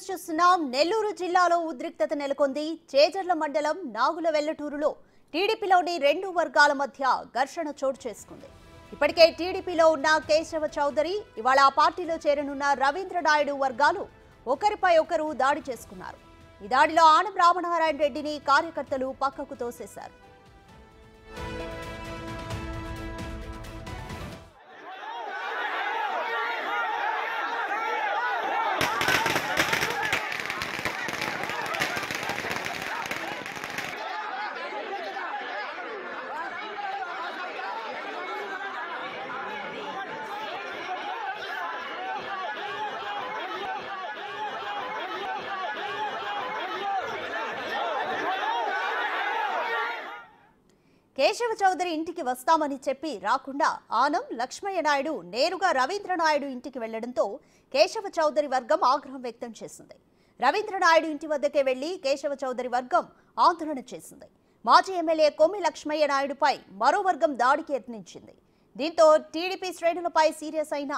చూస్తున్నాం. నెల్లూరు జిల్లాలో ఉద్రిక్తత నెలకొంది. చేజర్ల మండలం నాగుల వెల్లటూరులో టీడీపీలోని రెండు వర్గాల మధ్య ఘర్షణ చోటు చేసుకుంది. ఇప్పటికే టీడీపీలో ఉన్న కేశవ చౌదరి, ఇవాళ ఆ పార్టీలో చేరనున్న రవీంద్ర నాయుడు వర్గాలు ఒకరిపై ఒకరు దాడి చేసుకున్నారు. ఈ దాడిలో ఆనం రామనారాయణ రెడ్డిని కార్యకర్తలు పక్కకు తోసేశారు. కేశవ చౌదరి ఇంటికి వస్తామని చెప్పి రాకుండా ఆనం లక్ష్మయ్య నాయుడు నేరుగా రవీంద్ర నాయుడు ఇంటికి వెళ్లడంతో కేశవ చౌదరి వర్గం ఆగ్రహం వ్యక్తం చేసింది. రవీంద్ర నాయుడు ఇంటి వద్దకే వెళ్లి కేశవ చౌదరి వర్గం ఆందోళన చేసింది. మాజీ ఎమ్మెల్యే కొమ్మి లక్ష్మయ్య నాయుడుపై మరో వర్గం దాడికి యత్నించింది. దీంతో టీడీపీ శ్రేణులపై సీరియస్ అయిన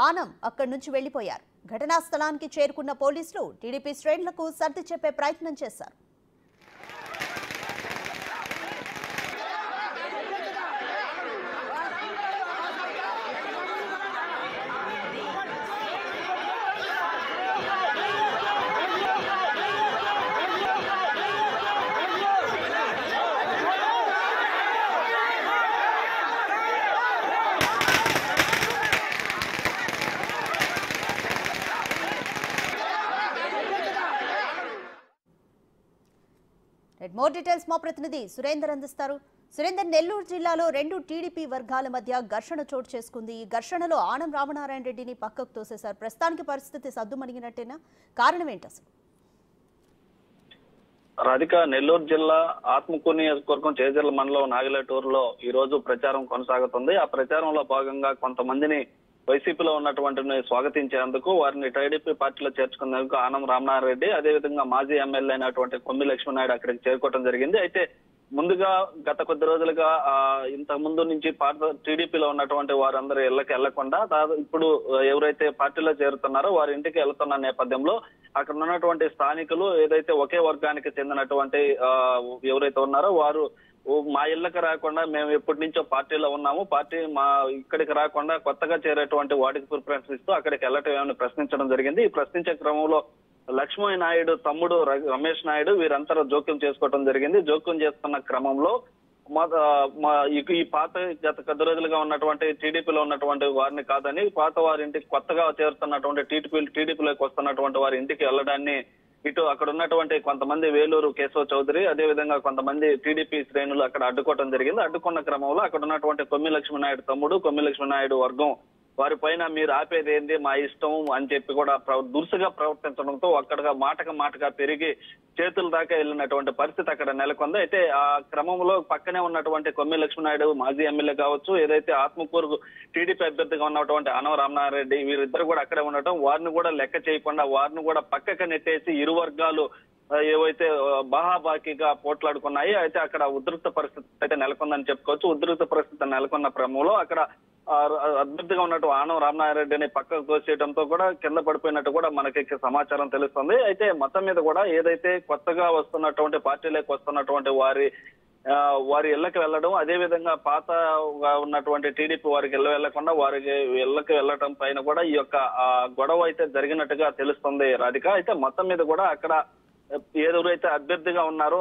ఆనం అక్కడి నుంచి వెళ్లిపోయారు. ఘటనా స్థలానికి చేరుకున్న పోలీసులు టీడీపీ శ్రేణులకు సర్ది చెప్పే ప్రయత్నం చేశారు. మోర్ డీటెయిల్స్ మా ప్రతినిధి సురేందర్ అందిస్తారు. సురేందర్, నెల్లూరు జిల్లాలో రెండు టీడీపీ వర్గాల మధ్య ఘర్షణ చోటు చేసుకుంది. ఈ ఘర్షణలో ఆనం రామనారాయణ రెడ్డిని పక్కకు తోసేశారు. ప్రస్తుతానికి పరిస్థితి సద్దుమణిగినట్టేనా? కారణం ఏంటి అసలు? రాధిక, నెల్లూరు జిల్లా ఆత్మకూరు నియోజకవర్గం చేజర్ల మండలం నాగిలేటూరులో ఈ రోజు ప్రచారం కొనసాగుతుంది. ఆ ప్రచారంలో భాగంగా కొంతమందిని వైసీపీలో ఉన్నటువంటి స్వాగతించేందుకు, వారిని టీడీపీ పార్టీలో చేర్చుకునేందుకు ఆనం రామనారాయణ రెడ్డి, అదేవిధంగా మాజీ ఎమ్మెల్యే అయినటువంటి కొమ్మి లక్ష్మీనాయుడు అక్కడికి చేరుకోవడం జరిగింది. అయితే ముందుగా గత కొద్ది రోజులుగా ఇంతకు ముందు నుంచి టీడీపీలో ఉన్నటువంటి వారందరూ ఇళ్లకు వెళ్లకుండా ఇప్పుడు ఎవరైతే పార్టీలో చేరుతున్నారో వారి ఇంటికి వెళ్తున్న నేపథ్యంలో అక్కడ ఉన్నటువంటి స్థానికులు ఏదైతే ఒకే వర్గానికి చెందినటువంటి ఎవరైతే ఉన్నారో వారు మా ఇళ్లకు రాకుండా మేము ఎప్పటి నుంచో పార్టీలో ఉన్నాము, పార్టీ మా ఇక్కడికి రాకుండా కొత్తగా చేరేటువంటి వాటికి ప్రిఫరెన్స్ ఇస్తూ అక్కడికి వెళ్ళటం ఏమని ప్రశ్నించడం జరిగింది. ఈ ప్రశ్నించే క్రమంలో లక్ష్మయ్య నాయుడు తమ్ముడు రమేష్ నాయుడు వీరంతా జోక్యం చేసుకోవడం జరిగింది. జోక్యం చేస్తున్న క్రమంలో ఈ పాత గత కొద్ది రోజులుగా ఉన్నటువంటి టీడీపీలో ఉన్నటువంటి వారిని కాదని పాత వారి ఇంటికి కొత్తగా చేరుతున్నటువంటి టీడీపీలోకి వస్తున్నటువంటి వారి ఇంటికి వెళ్లడాన్ని ఇటు అక్కడ ఉన్నటువంటి కొంతమంది వేలూరు కేశవ చౌదరి, అదేవిధంగా కొంతమంది టీడీపీ శ్రేణులు అక్కడ అడ్డుకోవడం జరిగింది. అడ్డుకున్న క్రమంలో అక్కడ ఉన్నటువంటి కొమ్మి లక్ష్మీనాయుడు తమ్ముడు, కొమ్మి లక్ష్మీనాయుడు వర్గం వారి పైన మీరు ఆపేది ఏంది, మా ఇష్టం అని చెప్పి కూడా దురుసుగా ప్రవర్తించడంతో అక్కడగా మాటగా పెరిగి చేతుల దాకా వెళ్ళినటువంటి పరిస్థితి అక్కడ నెలకొంది. అయితే ఆ క్రమంలో పక్కనే ఉన్నటువంటి కొమ్మి లక్ష్మీనాయుడు మాజీ ఎమ్మెల్యే కావచ్చు, ఏదైతే ఆత్మకూరు టీడీపీ అభ్యర్థిగా ఉన్నటువంటి ఆనం రామనారాయణ రెడ్డి వీరిద్దరు కూడా అక్కడే ఉండటం, వారిని కూడా లెక్క చేయకుండా వారిని కూడా పక్కకు నెట్టేసి ఇరు వర్గాలు ఏవైతే బాహాబాకీగా పోట్లాడుకున్నాయి. అయితే అక్కడ ఉద్రిక్త పరిస్థితి అయితే నెలకొందని చెప్పుకోవచ్చు. ఉద్రిక్త పరిస్థితి నెలకొన్న క్రమంలో అక్కడ అభ్యర్థిగా ఉన్నట్టు ఆనం రామనారాయణ రెడ్డిని పక్కకు తోసేయడంతో కూడా కింద పడిపోయినట్టు కూడా మనకి సమాచారం తెలుస్తుంది. అయితే మొత్తం మీద కూడా ఏదైతే కొత్తగా వస్తున్నటువంటి పార్టీలోకి వస్తున్నటువంటి వారి ఇళ్లకు వెళ్లడం, అదే విధంగా పాతగా ఉన్నటువంటి టీడీపీ వారికి వెళ్లకుండా వారికి ఇళ్లకు వెళ్లడం పైన కూడా ఈ యొక్క గొడవ అయితే జరిగినట్టుగా తెలుస్తుంది రాధిక. అయితే మొత్తం మీద కూడా అక్కడ ఎవరైతే అభ్యర్థిగా ఉన్నారో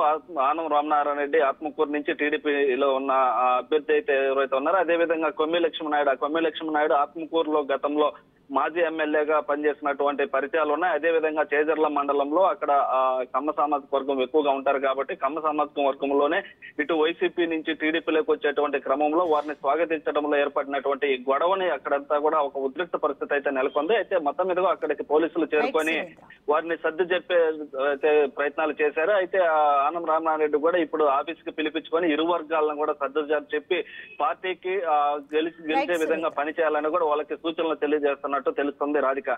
ఆనం రామనారాయణ రెడ్డి ఆత్మకూరు నుంచి టీడీపీలో ఉన్న అభ్యర్థి అయితే ఎవరైతే ఉన్నారో అదే విధంగా కొమ్మి లక్ష్మీనాయుడు ఆత్మకూరులో గతంలో మాజీ ఎమ్మెల్యేగా పనిచేసినటువంటి పరిచయాలు ఉన్నాయి. అదే విధంగా చేజర్ల మండలంలో అక్కడ కమ్మ సామాజిక వర్గం ఎక్కువగా ఉంటారు కాబట్టి కమ్మ సామాజిక వర్గంలోనే ఇటు వైసీపీ నుంచి టీడీపీలోకి వచ్చేటువంటి క్రమంలో వారిని స్వాగతించడంలో ఏర్పడినటువంటి గొడవని అక్కడంతా కూడా ఒక ఉద్రిక్త పరిస్థితి అయితే నెలకొంది. అయితే మొత్తం మీదుగా అక్కడికి పోలీసులు చేరుకొని వారిని సర్ది చెప్పే ప్రయత్నాలు చేశారు. అయితే ఆనం రామనారాయణ రెడ్డి కూడా ఇప్పుడు ఆఫీస్ కి పిలిపించుకొని ఇరు వర్గాలను కూడా సర్ది చెప్పి పార్టీకి గెలిచే విధంగా పనిచేయాలని కూడా వాళ్ళకి సూచనలు తెలియజేస్తున్నారు తెలుస్తుంది రాధిక.